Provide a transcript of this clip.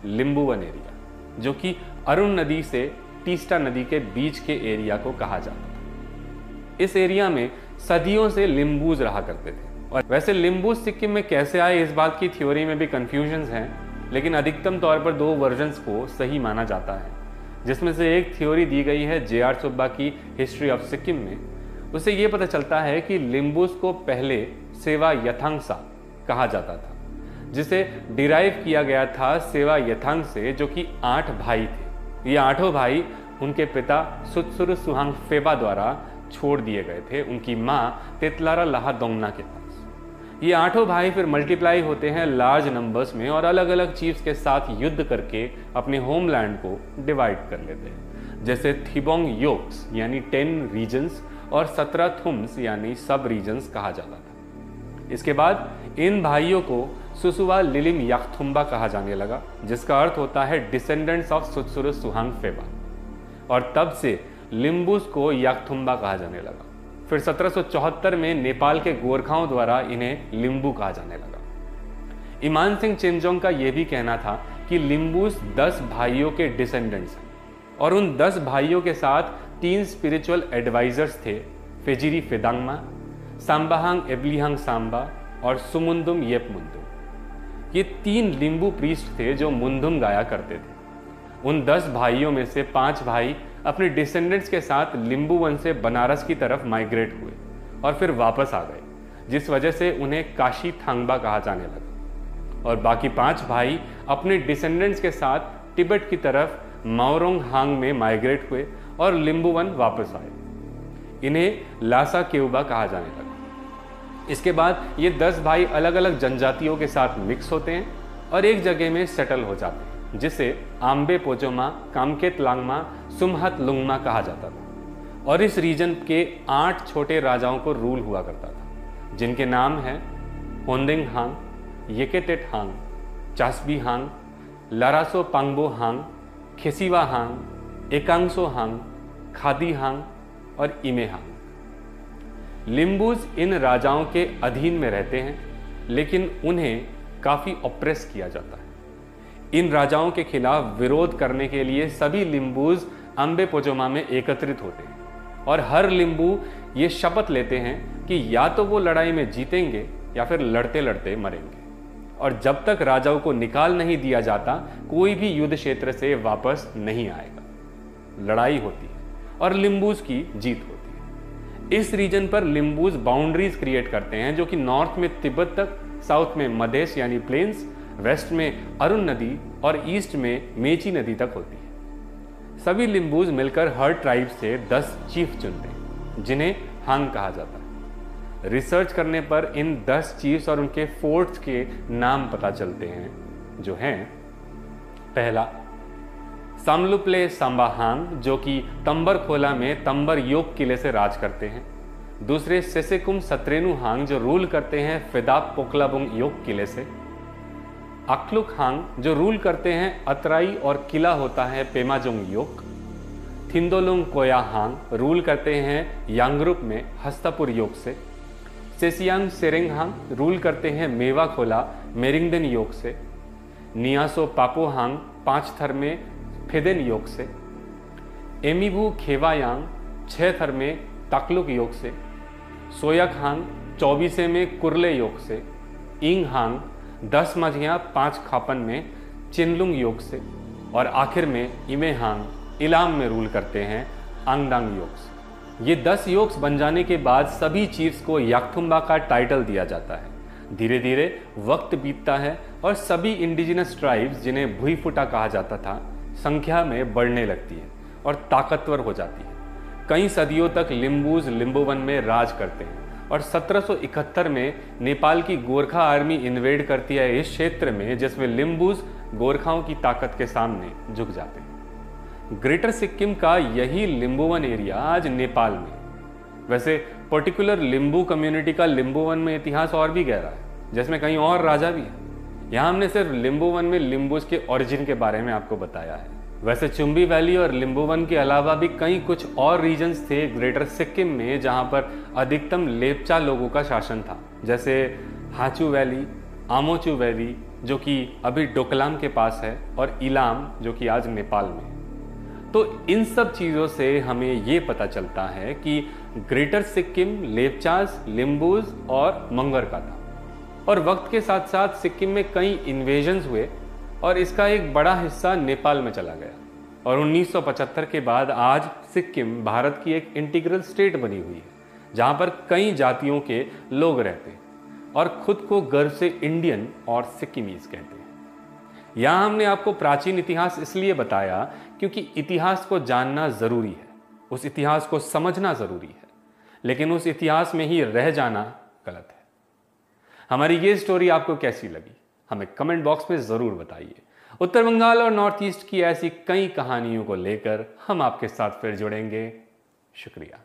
लिंबुवन area, जो कि अरुण नदी से तीस्ता नदी के बीच के एरिया को कहा जाता था। इस एरिया में सदियों से लिम्बूज रहा करते थे। और वैसे लिम्बूज सिक्किम में कैसे आए, इस बात की थ्योरी में भी कन्फ्यूजन्स हैं, लेकिन अधिकतम तौर पर 2 वर्जन्स को सही माना जाता है, जिसमें से एक थ्योरी दी गई है J.R. सुब्बा की हिस्ट्री ऑफ सिक्किम में। उससे ये पता चलता है कि लिम्बूज को पहले सेवा यथांगसा कहा जाता था, जिसे डिराइव किया गया था सेवा यथांग से, जो कि 8 भाई थे। ये 8 भाई उनके पिता सुत्सुरु सुहांग फेबा द्वारा छोड़ दिए गए थे उनकी माँ तेतलारा लाहा दोंगना के पास। ये 8 भाई फिर मल्टीप्लाई होते हैं लार्ज नंबर्स में और अलग अलग चीफ्स के साथ युद्ध करके अपने होमलैंड को डिवाइड कर लेते हैं, जैसे थिबोंग योक्स यानी 10 रीजन्स और 17 थुम्स यानी सब रीजन्स कहा जाता था। इसके बाद इन भाइयों को सुसुवा लिलिम याकथुम्बा कहा जाने लगा, जिसका अर्थ होता है डिसेंडेंट्स ऑफ सुत्सुरु सुहांग फेबा, और तब से लिम्बूज को याकथुम्बा कहा जाने लगा। फिर 1774 में नेपाल के गोरखाओं द्वारा इन्हें लिम्बू कहा जाने लगा। इमान सिंह चेम्जोंग का यह भी कहना था कि लिम्बूज 10 भाइयों के डिसेंडेंट्स हैं, और उन 10 भाइयों के साथ 3 स्पिरिचुअल एडवाइजर्स थे, फेजिरी फेदांगमा, सांबाहांग एब्लिहांग सांबा और सुमुंदुम येपमुंदुम। ये 3 लिम्बू प्रीस्ट थे जो मुंदुम गाया करते थे। उन 10 भाइयों में से 5 भाई अपने डिसेंडेंट्स के साथ लिम्बुवन से बनारस की तरफ माइग्रेट हुए और फिर वापस आ गए, जिस वजह से उन्हें काशी थांगबा कहा जाने लगा। और बाकी 5 भाई अपने डिसेंडेंट्स के साथ तिब्बत की तरफ माओरोंग हांग में माइग्रेट हुए और लिम्बुवन वापस आए। इन्हें लासा केउबा कहा जाने लगा। इसके बाद ये 10 भाई अलग अलग जनजातियों के साथ मिक्स होते हैं और एक जगह में सेटल हो जाते हैं, जिसे आम्बे पोचोमा, कामकेत लांगमा, सुमहत लुंगमा कहा जाता था। और इस रीजन के 8 छोटे राजाओं को रूल हुआ करता था, जिनके नाम हैं होंदिंग हांग, येकेटेट हांग, चासबी हांग, लारासो पांगबो हांग, खेसीवा हांग, एकांगसो हांग, खादी हांग और इमे हांग। लिम्बूज इन राजाओं के अधीन में रहते हैं, लेकिन उन्हें काफी ऑप्रेस किया जाता है। इन राजाओं के खिलाफ विरोध करने के लिए सभी लिम्बूज अम्बे पोचोमा में एकत्रित होते हैं और हर लिम्बू ये शपथ लेते हैं कि या तो वो लड़ाई में जीतेंगे या फिर लड़ते लड़ते मरेंगे, और जब तक राजाओं को निकाल नहीं दिया जाता कोई भी युद्ध क्षेत्र से वापस नहीं आएगा। लड़ाई होती है और लिम्बूज की जीत होती है। इस रीजन पर लिम्बूज बाउंड्रीज क्रिएट करते हैं, जो कि नॉर्थ में तिब्बत तक, साउथ में मधेश यानी प्लेन्स, वेस्ट में अरुण नदी और ईस्ट में मेची नदी तक होती है। सभी लिम्बूज मिलकर हर ट्राइब से 10 चीफ चुनते हैं, जिन्हें हांग कहा जाता है। रिसर्च करने पर इन 10 चीफ्स और उनके फोर्ट्स के नाम पता चलते हैं, जो हैं: पहला, सामलुप्ले सांबा हांग, जो कि तंबर खोला में तंबर योक किले से राज करते हैं। दूसरे, सेसेकुम सत्रेनु हांग, जो रूल करते हैं फेदाप पोकलाबुंग योक किले से। अक्लुक हांग, जो रूल करते हैं अतराई और किला होता है पेमाजोंग योक। थिंदोलुंग कोया हांग रूल करते हैं यांगरुप में हस्तापुर योक से। सेसियांग सेरेंग हांग रूल करते हैं मेवा खोला मेरिंगडन योक से। नियासो पापो हांग 5 थर में फेदेन योक से। एमिबू खेवायांग 6 थर में ताकलुक योक से। सोयक हांग 24 में कुरले योक से। इंग हांग 10 माझियाँ 5 खापन में चिनलुंग योग से। और आखिर में इमे हांग इलाम में रूल करते हैं आंगडांग योक्स। ये 10 योक्स बन जाने के बाद सभी चीफ्स को याकथुम्बा का टाइटल दिया जाता है। धीरे धीरे वक्त बीतता है और सभी इंडिजिनस ट्राइब्स, जिन्हें भुईफुटा कहा जाता था, संख्या में बढ़ने लगती है और ताकतवर हो जाती है। कई सदियों तक लिम्बूज लिम्बुवन में राज करते हैं और 1771 में नेपाल की गोरखा आर्मी इन्वेड करती है इस क्षेत्र में, जिसमें लिम्बूज गोरखाओं की ताकत के सामने झुक जाते हैं। ग्रेटर सिक्किम का यही लिम्बुवन एरिया आज नेपाल में। वैसे पर्टिकुलर लिम्बू कम्युनिटी का लिम्बुवन में इतिहास और भी गहरा है, जिसमें कहीं और राजा भी है। यहाँ हमने सिर्फ लिम्बुवन में लिम्बूज के ओरिजिन के बारे में आपको बताया है। वैसे चुम्बी वैली और लिम्बुवन के अलावा भी कई कुछ और रीजन्स थे ग्रेटर सिक्किम में, जहाँ पर अधिकतम लेप्चा लोगों का शासन था, जैसे हाचू वैली, आमोचू वैली, जो कि अभी डोकलाम के पास है, और इलाम जो कि आज नेपाल में है। तो इन सब चीज़ों से हमें ये पता चलता है कि ग्रेटर सिक्किम लेपचास, लिम्बूज और मंगर का था। और वक्त के साथ साथ सिक्किम में कई इन्वेजन्स हुए और इसका एक बड़ा हिस्सा नेपाल में चला गया। और 1975 के बाद आज सिक्किम भारत की एक इंटीग्रल स्टेट बनी हुई है, जहां पर कई जातियों के लोग रहते हैं और खुद को गर्व से इंडियन और सिक्किमीज कहते हैं। यहां हमने आपको प्राचीन इतिहास इसलिए बताया क्योंकि इतिहास को जानना जरूरी है, उस इतिहास को समझना जरूरी है, लेकिन उस इतिहास में ही रह जाना गलत है। हमारी ये स्टोरी आपको कैसी लगी हमें कमेंट बॉक्स में जरूर बताइए। उत्तर बंगाल और नॉर्थ ईस्ट की ऐसी कई कहानियों को लेकर हम आपके साथ फिर जुड़ेंगे। शुक्रिया।